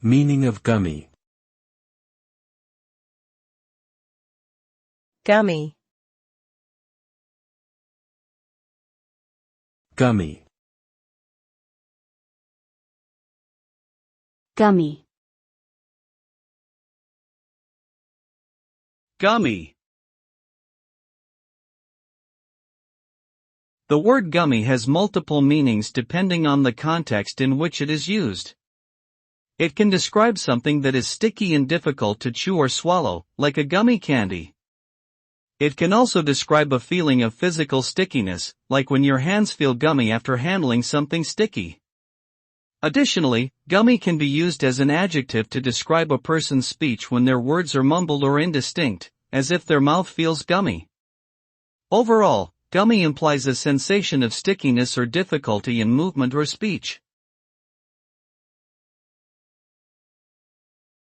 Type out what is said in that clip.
Meaning of gummy. Gummy. Gummy. Gummy. Gummy. The word gummy has multiple meanings depending on the context in which it is used. It can describe something that is sticky and difficult to chew or swallow, like a gummy candy. It can also describe a feeling of physical stickiness, like when your hands feel gummy after handling something sticky. Additionally, gummy can be used as an adjective to describe a person's speech when their words are mumbled or indistinct, as if their mouth feels gummy. Overall, gummy implies a sensation of stickiness or difficulty in movement or speech.